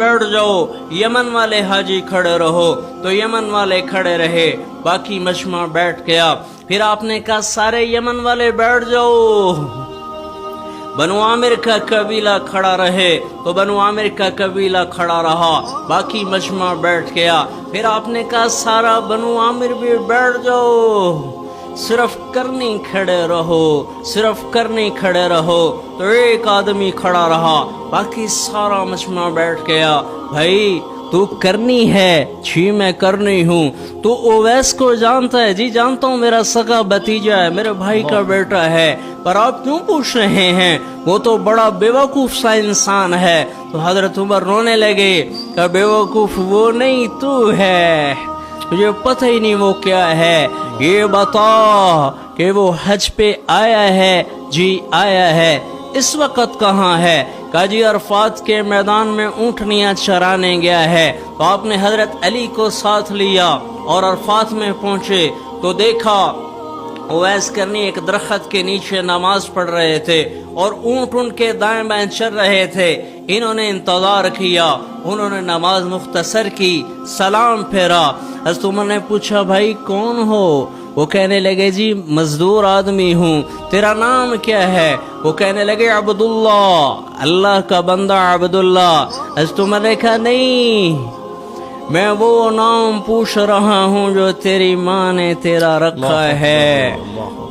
बैठ जाओ, यमन वाले हाजी खड़े रहो, तो यमन वाले खड़े रहे, बाकी मजमा बैठ गया। फिर आपने कहा सारे यमन वाले बैठ जाओ, बनु आमिर का कबीला खड़ा रहे, तो बनु आमिर का कबीला खड़ा रहा, बाकी मजमा बैठ गया। फिर आपने कहा सारा बनु आमिर भी बैठ जाओ, सिर्फ करनी खड़े रहो, सिर्फ करनी खड़े रहो, तो एक आदमी खड़ा रहा, बाकी सारा मजमा बैठ गया। भाई तू करनी है? जी मैं करनी हूँ। तू ओवैस को जानता है? जी जानता हूँ, मेरा सगा भतीजा है, मेरे भाई का बेटा है, पर आप क्यों पूछ रहे हैं? वो तो बड़ा बेवकूफ सा इंसान है। तो हजरत उमर रोने लगे, कि बेवकूफ वो नहीं तू है, मुझे पता ही नहीं वो क्या है, ये बता कि वो हज पे आया है? जी आया है। इस वक्त कहाँ है? काजी अरफात के मैदान में ऊँटनियाँ चराने गया है। तो आपने हजरत अली को साथ लिया और अरफात में पहुँचे, तो देखा ओवैस करनी एक दरख्त के नीचे नमाज पढ़ रहे थे और ऊँट उनके दाएं बाएं चल रहे थे। इन्होंने इंतजार किया, उन्होंने नमाज मुख्तसर की, सलाम फेरा। हज़रत उमर ने पूछा भाई कौन हो? वो कहने लगे जी मजदूर आदमी हूँ। तेरा नाम क्या है? वो कहने लगे अब्दुल्ला, अल्लाह का बंदा अब्दुल्ला। हज़रत उमर ने कहा नहीं, मैं वो नाम पूछ रहा हूँ जो तेरी माँ ने तेरा रखा है,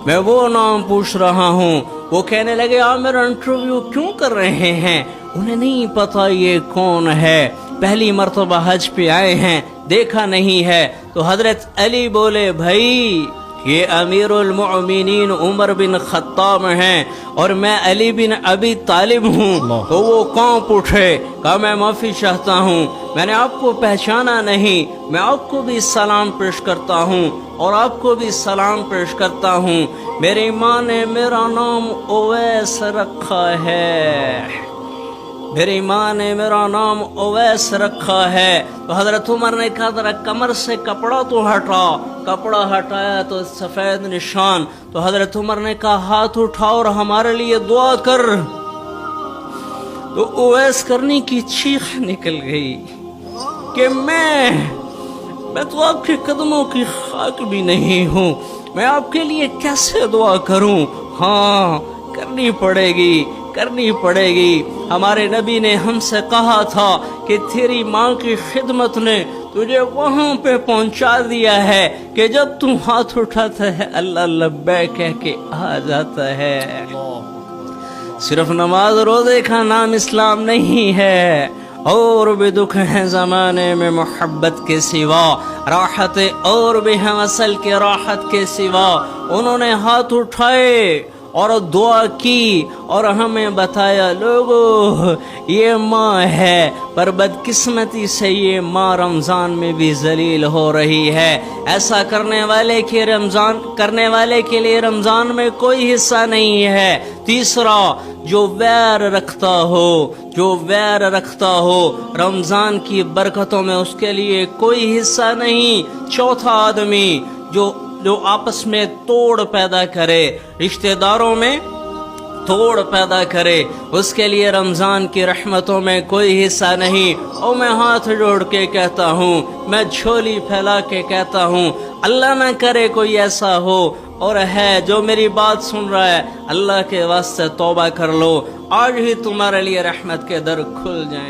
मैं वो नाम पूछ रहा हूँ। वो कहने लगे आप मेरा इंटरव्यू क्यों कर रहे हैं? उन्हें नहीं पता ये कौन है, पहली मर्तबा हज पे आए हैं, देखा नहीं है। तो हजरत अली बोले भाई ये अमीरुल मोमिनीन उमर बिन खत्ताब हैं और मैं अली बिन अबी तालिब हूँ। तो वो कांप उठे, कहा मैं माफ़ी चाहता हूँ, मैंने आपको पहचाना नहीं, मैं आपको भी सलाम पेश करता हूँ और आपको भी सलाम पेश करता हूँ। मेरी माँ ने मेरा नाम ओवैस रखा है, मेरी माँ ने मेरा नाम ओवैस रखा है। तो हजरत उमर ने कहा जरा कमर से कपड़ा तो हटा। कपड़ा हटाया तो सफ़ेद निशान। तो हजरत उमर ने कहा हाथ उठाओ और हमारे लिए दुआ कर। तो ओवैस करनी की चीख निकल गई कि मैं तो आपके कदमों की खाक भी नहीं हूँ, मैं आपके लिए कैसे दुआ करूँ? हाँ करनी पड़ेगी, करनी पड़ेगी। हमारे नबी ने हमसे कहा था कि तेरी माँ की खिदमत ने तुझे वहाँ पे पहुँचा दिया है कि जब तू हाथ उठाता है अल्लाह लब्बैक कह के आ जाता है। सिर्फ नमाज रोजे का नाम इस्लाम नहीं है, और भी दुख है ज़माने में मोहब्बत के सिवा, राहत और भी है असल के राहत के सिवा। उन्होंने हाथ उठाए और दुआ की और हमें बताया लोगों ये माँ है, पर बदकिस्मती से ये माँ रमज़ान में भी जलील हो रही है। ऐसा करने वाले के लिए रमज़ान में कोई हिस्सा नहीं है। तीसरा जो वैर रखता हो रमज़ान की बरकतों में उसके लिए कोई हिस्सा नहीं। चौथा आदमी जो आपस में तोड़ पैदा करे, रिश्तेदारों में तोड़ पैदा करे, उसके लिए रमज़ान की रहमतों में कोई हिस्सा नहीं। और मैं हाथ जोड़ के कहता हूँ, मैं झोली फैला के कहता हूँ, अल्लाह ना करे कोई ऐसा हो और है जो मेरी बात सुन रहा है, अल्लाह के वास्ते तौबा कर लो, आज ही तुम्हारे लिए रहमत के दर खुल जाएं।